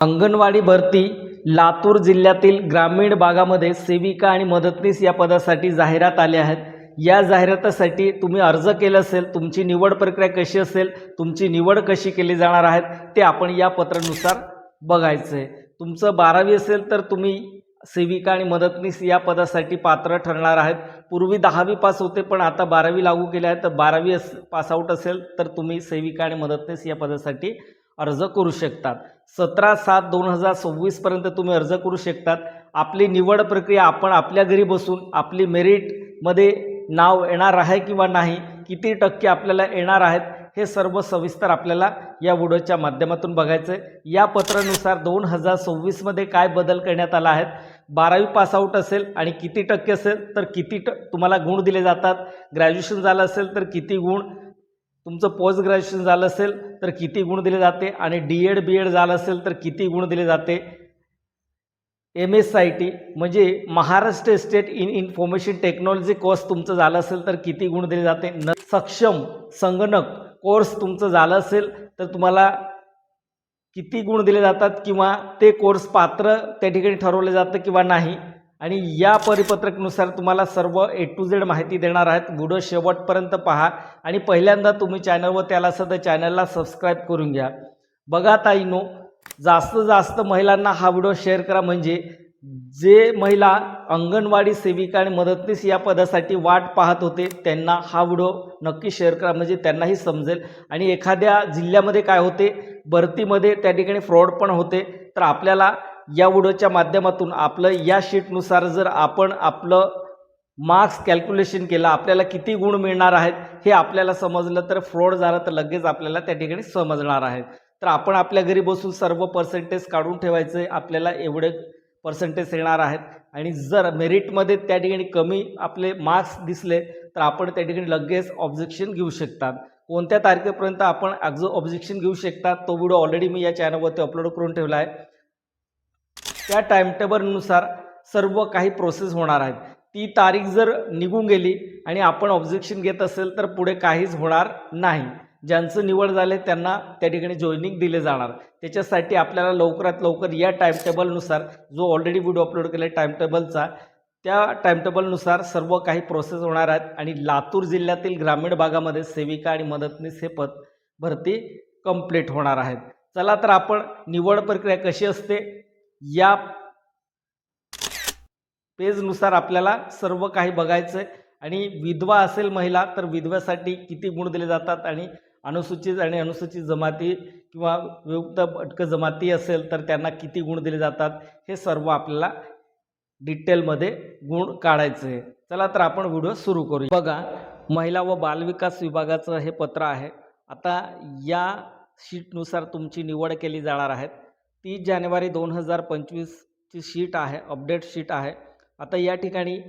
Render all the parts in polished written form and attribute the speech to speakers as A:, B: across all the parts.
A: अंगणवाडी भरती लातूर जिल्ह्यातील ग्रामीण भागामध्ये सेविका आणि मदतनीस या पदासाठी जाहिरात आली आहेत। या जाहिरातीसाठी तुम्ही अर्ज केला असेल, तुमची निवड प्रक्रिया कशी असेल, तुमची निवड कशी केली जाणार आहे ते आपण या पत्रानुसार बघायचं आहे। तुमचं 12वी असेल तर तुम्ही सेविका आणि मदतनीस या पदासाठी पात्र ठरणार आहेत। पूर्वी 10वी पास होते, पण आता 12वी लागू केले आहे, तर 12वी पास आउट असेल तर तुम्ही सेविका आणि मदतनीस या पदासाठी अर्ज करू शकतात। 17/7/2026 पर्यंत तुम्ही अर्ज करू शकतात। आपली निवड प्रक्रिया आपण आपल्या घरी बसून आपली मेरिटमध्ये नाव येणार आहे किंवा नाही, किती टक्के आपल्याला येणार आहेत, हे सर्व सविस्तर आपल्याला या व्हिडिओच्या माध्यमातून बघायचं आहे। या पत्रानुसार 2026 मध्ये काय बदल करण्यात आला आहे, 12वी पास आउट असेल आणि किती टक्के असेल तर किती तुम्हाला गुण दिले जातात, ग्रॅज्युएशन झालं असेल तर किती गुण, तुमचं पोस्ट ग्रॅज्युएशन झालं असेल तर किती गुण दिले जाते, आणि डी.एड. बी.एड. झालं असेल तर किती गुण दिले जाते, MSIT म्हणजे Maharashtra state in information technology course तुमचं झालं असेल तर किती गुण दिले जाते, सक्षम संगणक कोर्स तुमचं झालं असेल तर तुम्हाला किती गुण दिले जातात, किंवा ते कोर्स पात्र त्या ठिकाणी ठरवले जातं किंवा नाही। आणि या परिपत्रकानुसार तुम्हाला सर्व A to Z माहिती देणार आहेत। व्हिडिओ शेवटपर्यंत पहा आणि पहिल्यांदा तुम्ही चॅनलवर त्याला असेल तर चॅनलला सबस्क्राईब करून घ्या। बघा ताईनो, जास्त महिलांना हा व्हिडिओ शेअर करा, म्हणजे जे महिला अंगणवाडी सेविका आणि मदतनीस या पदासाठी वाट पाहत होते त्यांना हा व्हिडिओ नक्की शेअर करा, म्हणजे त्यांनाही समजेल। आणि एखाद्या जिल्ह्यामध्ये काय होते, भरतीमध्ये त्या ठिकाणी फ्रॉड पण होते, तर आपल्याला या व्हिडिओच्या माध्यमातून आपलं या शीटनुसार जर आपण आपलं मार्क्स कॅल्क्युलेशन केलं, आपल्याला किती गुण मिळणार आहेत हे आपल्याला समजलं, तर फ्रॉड झालं तर लगेच आपल्याला त्या ठिकाणी समजणार आहे। तर आपण आपल्या घरी बसून सर्व पर्सेंटेज काढून ठेवायचं आहे, आपल्याला एवढे पर्सेंटेज येणार आहेत। आणि जर मेरिटमध्ये त्या ठिकाणी कमी आपले मार्क्स दिसले तर आपण त्या ठिकाणी लगेच ऑब्जेक्शन घेऊ शकतात। कोणत्या तारखेपर्यंत आपण ऑब्जेक्शन घेऊ शकतात तो व्हिडिओ ऑलरेडी मी या चॅनलवरती अपलोड करून ठेवला आहे। त्या टाइमटेबलनुसार सर्व काही प्रोसेस होणार आहेत। ती तारीख जर निघून गेली आणि आपण ऑब्जेक्शन घेत असेल तर पुढे काहीच होणार नाही। ज्यांचं निवड झाले त्यांना त्या ठिकाणी जॉईनिंग दिले जाणार। त्याच्यासाठी आपल्याला लवकरात लवकर या टाइमटेबलनुसार, जो ऑलरेडी व्हिडिओ अपलोड केला आहे टाइमटेबलचा, त्या टाइमटेबलनुसार सर्व काही प्रोसेस होणार आहेत। आणि लातूर जिल्ह्यातील ग्रामीण भागामध्ये सेविका आणि मदतनीस हे पद भरती कंप्लीट होणार आहेत। चला तर आपण निवड प्रक्रिया कशी असते या पेजनुसार आपल्याला सर्व काही बघायचं आहे। आणि विधवा असेल महिला तर विधव्यासाठी किती गुण दिले जातात, आणि अनुसूचित आणि अनुसूचित जमाती किंवा विमुक्त भटक जमाती असेल तर त्यांना किती गुण दिले जातात, हे सर्व आपल्याला डिटेलमध्ये गुण काढायचे आहे। चला तर आपण व्हिडिओ सुरू करूया। बघा, महिला व बालविकास विभागाचं हे पत्र आहे। आता या शीटनुसार तुमची निवड केली जाणार आहे। 30 जानेवारी 2025 ची शीट आहे, अपडेट शीट आहे। आता या ठिकाणी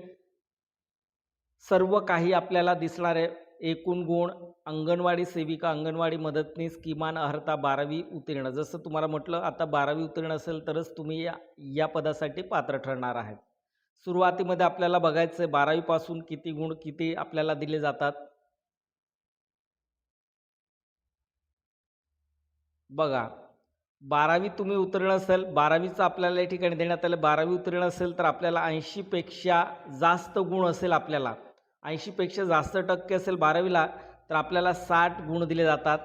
A: सर्व काही आपल्याला दिसणार आहे। एकूण गुण, अंगणवाडी सेविका, अंगणवाडी मदतनीस, किमान अर्हता 12वी उत्तीर्ण। जसं तुम्हाला म्हटलं, आता 12वी उत्तीर्ण असेल तरच तुम्ही या पदासाठी पात्र ठरणार आहेत। सुरुवातीमध्ये आपल्याला बघायचं आहे 12वी पासून किती गुण किती आपल्याला दिले जातात। बघा, 12वी तुम्ही उत्तीर्ण असेल, 12वीचं आपल्याला या ठिकाणी देण्यात आलं, 12वी उत्तीर्ण असेल तर आपल्याला 80 पेक्षा जास्त गुण असेल, आपल्याला 80 पेक्षा जास्त टक्के असेल 12वीला तर आपल्याला 60 गुण दिले जातात।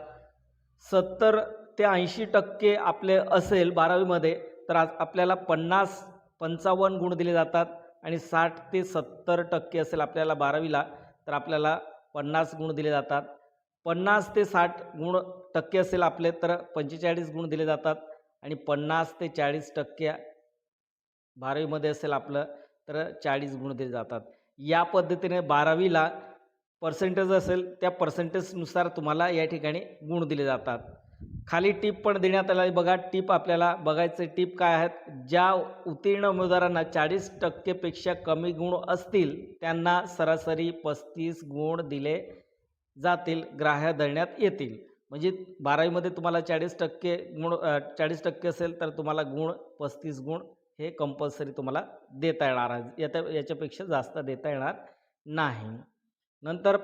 A: 70 ते 80% आपले असेल 12वीमध्ये तर आपल्याला 55 गुण दिले जातात। आणि 60 ते 70% असेल आपल्याला 12वीला तर आपल्याला 50 गुण दिले जातात। 50 ते 60 गुण टक्के असेल आपले तर 45 गुण दिले जातात। आणि 50 ते 40% 12वीमध्ये असेल आपलं तर 40 गुण दिले जातात। या पद्धतीने 12वीला पर्सेंटेज असेल त्या पर्सेंटेजनुसार तुम्हाला या ठिकाणी गुण दिले जातात। खाली टिप पण देण्यात आली, बघा टिप आपल्याला बघायचं। टिप काय आहेत, ज्या उत्तीर्ण उमेदवारांना 40% पेक्षा कमी गुण असतील त्यांना सरासरी 35 गुण दिले जातील, ग्राह्य धरण्यात येतील। म्हणजे 12वीमध्ये तुम्हाला 40% गुण 40% असेल तर तुम्हाला गुण 35 गुण हे कंपल्सरी तुम्हाला देता येणार आहे, याच्यापेक्षा जास्त देता येणार नाही। नंतर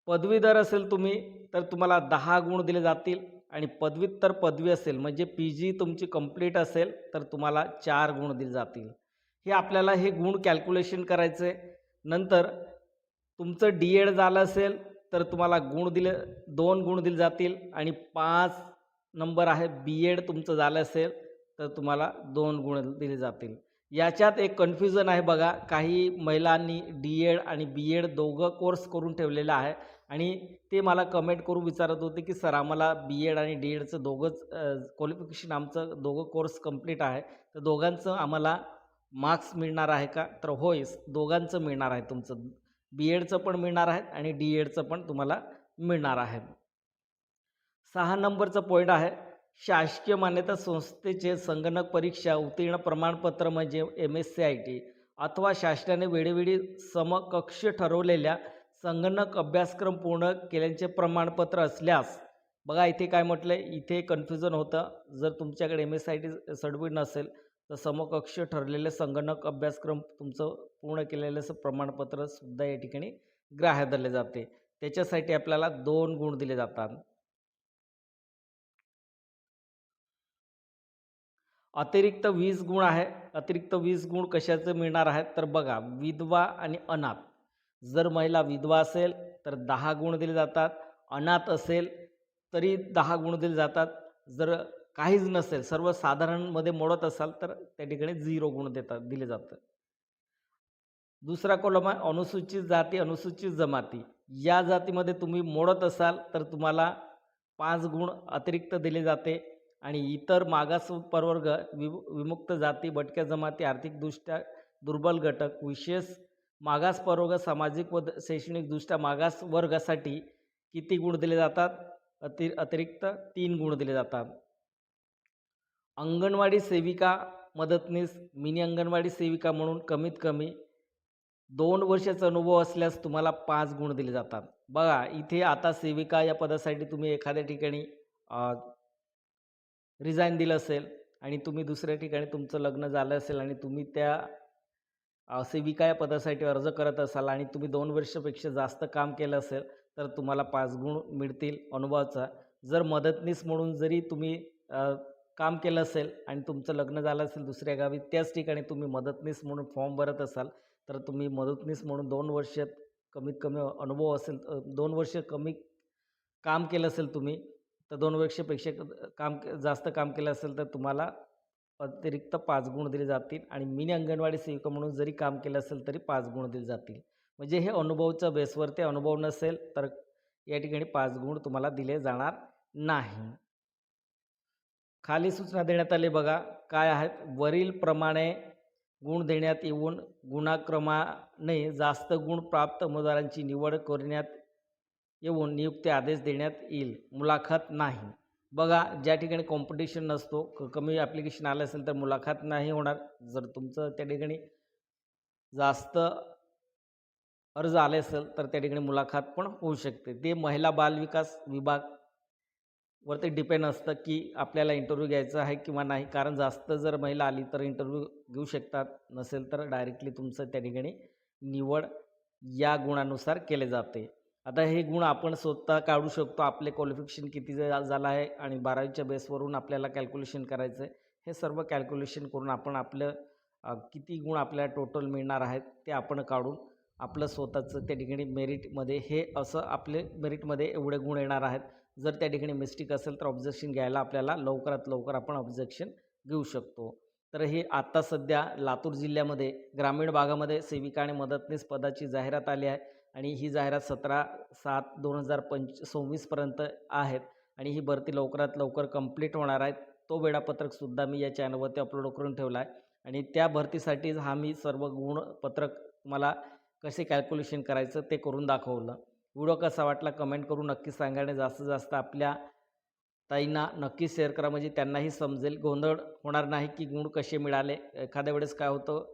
A: पदवीधर असेल तुम्ही तर तुम्हाला 10 गुण दिले जातील आणि पदव्युत्तर पदवी असेल म्हणजे PG तुमची कंप्लीट असेल तर तुम्हाला 4 गुण दिले जातील. हे आपल्याला हे गुण कॅल्क्युलेशन करायचं आहे. नंतर तुमचं D.Ed झालं असेल तर तुम्हाला 2 गुण दिले जातील आणि 5 नंबर आहे B.Ed तुमचं झालं असेल तर तुम्हाला 2 गुण दिले जातील. याच्यात एक कन्फ्युजन आहे बघा, काही महिलांनी D.Ed आणि B.Ed दोघं कोर्स करून ठेवलेलं आहे आणि ते मला कमेंट करून विचारत होते की सर आम्हाला B.Ed आणि D.Edचं दोघंच क्वालिफिकेशन आमचं दोघं कोर्स कंप्लीट आहे, तर दोघांचं आम्हाला मार्क्स मिळणार आहे का? तर होय, दोघांचं मिळणार आहे. तुमचं B.Edचं पण मिळणार आहे आणि D.Edचं पण तुम्हाला मिळणार आहे. 6 नंबरचा पॉईंट आहे, शासकीय मान्यता संस्थेचे संगणक परीक्षा उत्तीर्ण प्रमाणपत्र म्हणजे MSCIT अथवा शासनाने वेळोवेळी समकक्ष ठरवलेल्या संगणक अभ्यासक्रम पूर्ण केल्याचे प्रमाणपत्र असल्यास, बघा इथे काय म्हटलं आहे, इथे कन्फ्युजन होतं. जर तुमच्याकडे MSCIT सर्टिफिकेट नसेल तर समकक्ष ठरलेले संगणक अभ्यासक्रम तुमचं पूर्ण केलेलं असं प्रमाणपत्रसुद्धा या ठिकाणी ग्राह्य धरले जाते. त्याच्यासाठी आपल्याला 2 गुण दिले जातात. अतिरिक्त 20 गुण आहे. अतिरिक्त 20 गुण कशाचे मिळणार आहेत तर बघा, विधवा आणि अनाथ. जर महिला विधवा असेल तर 10 गुण दिले जातात, अनाथ असेल तरी 10 गुण दिले जातात. जर काहीच नसेल, सर्वसाधारणमध्ये मोडत असाल तर त्या ठिकाणी 0 गुण दिले जातात. दुसरा कॉलम आहे अनुसूचित जाती अनुसूचित जमाती. या जातीमध्ये तुम्ही मोडत असाल तर तुम्हाला 5 गुण अतिरिक्त दिले जाते आणि इतर मागास प्रवर्ग, विमुक्त जाती, भटक्या जमाती, आर्थिकदृष्ट्या दुर्बल घटक, विशेष मागास प्रवर्ग, सामाजिक व शैक्षणिकदृष्ट्या मागास वर्गासाठी किती गुण दिले जातात? अतिरिक्त 3 गुण दिले जातात. अंगणवाडी सेविका मदतनीस, मिनी अंगणवाडी सेविका म्हणून कमीत कमी 2 वर्षाचा अनुभव असल्यास तुम्हाला 5 गुण दिले जातात. बघा इथे आता सेविका या पदासाठी तुम्ही एखाद्या ठिकाणी रिझाईन दिलं असेल आणि तुम्ही दुसऱ्या ठिकाणी तुमचं लग्न झालं असेल आणि तुम्ही त्या सेविका या पदासाठी अर्ज करत असाल आणि तुम्ही 2 वर्षापेक्षा जास्त काम केलं असेल तर तुम्हाला 5 गुण मिळतील अनुभवाचा. जर मदतनीस म्हणून जरी तुम्ही काम केलं असेल आणि तुमचं लग्न झालं असेल दुसऱ्या गावी, त्याच ठिकाणी तुम्ही मदतनीस म्हणून फॉर्म भरत असाल तर तुम्ही मदतनीस म्हणून 2 वर्षात कमीत कमी अनुभव असेल, 2 वर्ष कमी काम केलं असेल तुम्ही, तर 2 वर्षापेक्षा जास्त काम केलं असेल तर तुम्हाला अतिरिक्त 5 गुण दिले जातील आणि मिनी अंगणवाडी सेविका म्हणून जरी काम केलं असेल तरी 5 गुण दिले जातील. म्हणजे हे अनुभवाच्या बेसवर, ते अनुभव नसेल तर या ठिकाणी 5 गुण तुम्हाला दिले जाणार नाही. खाली सूचना देण्यात आली बघा, काय आहेत? वरील प्रमाणे गुण देण्यात येऊन गुणाक्रमाने जास्त गुण प्राप्त उमेदवारांची निवड करण्यात येऊन नियुक्ती आदेश देण्यात येईल. मुलाखत नाही. बघा ज्या ठिकाणी कॉम्पिटिशन नसतो, कमी ॲप्लिकेशन आलं असेल तर मुलाखत नाही होणार. जर तुमचं त्या ठिकाणी जास्त अर्ज आले असेल तर त्या ठिकाणी मुलाखत पण होऊ शकते. ते महिला बालविकास विभाग वरती डिपेंड असतं की आपल्याला इंटरव्ह्यू घ्यायचा आहे किंवा नाही. कारण जास्त जर महिला आली तर इंटरव्ह्यू घेऊ शकतात, नसेल तर डायरेक्टली तुमचं त्या ठिकाणी निवड या गुणानुसार केले जाते. आता हे गुण आपण स्वतः काढू शकतो. आपले क्वालिफिकेशन किती झालं आहे आणि 12वीच्या बेसवरून आपल्याला कॅल्क्युलेशन करायचं आहे. हे सर्व कॅल्क्युलेशन करून आपण आपलं किती गुण आपल्याला टोटल मिळणार आहेत ते आपण काढून आपलं स्वतःचं त्या ठिकाणी मेरिटमध्ये हे असं आपले मेरिटमध्ये एवढे गुण येणार आहेत. जर त्या ठिकाणी मिस्टेक असेल तर ऑब्जेक्शन घ्यायला आपल्याला लवकरात लवकर आपण ऑब्जेक्शन घेऊ शकतो. तर हे आत्ता सध्या लातूर जिल्ह्यामध्ये ग्रामीण भागामध्ये सेविका आणि मदतनीस पदाची जाहिरात आली आहे आणि ही जाहिरात 17/7/2026 पर्यंत आहेत आणि ही भरती लवकरात लवकर कंप्लीट होणार आहे. तो वेळापत्रकसुद्धा मी या चॅनलवरती अपलोड करून ठेवला आहे आणि त्या भरतीसाठीच मी सर्व गुणपत्रक तुम्हाला कसे कॅल्क्युलेशन करायचं ते करून दाखवलं. व्हिडिओ कसा वाटला कमेंट करून नक्की सांगा आणि जास्तीत जास्त आपल्या ताईंना नक्की शेअर करा, म्हणजे त्यांनाही समजेल. गोंधळ होणार नाही की गुण कसे मिळाले. एखाद्या वेळेस काय होतं,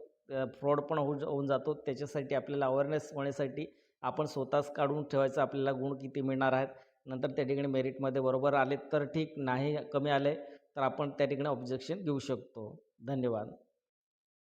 A: फ्रॉड पण होऊन जातो. त्याच्यासाठी आपल्याला अवेअरनेस होण्यासाठी आपण स्वतःच काढून ठेवायचं आपल्याला गुण किती मिळणार आहेत. नंतर त्या ठिकाणी मेरिटमध्ये बरोबर आले तर ठीक, नाही कमी आले तर आपण त्या ठिकाणी ऑब्जेक्शन घेऊ शकतो. धन्यवाद.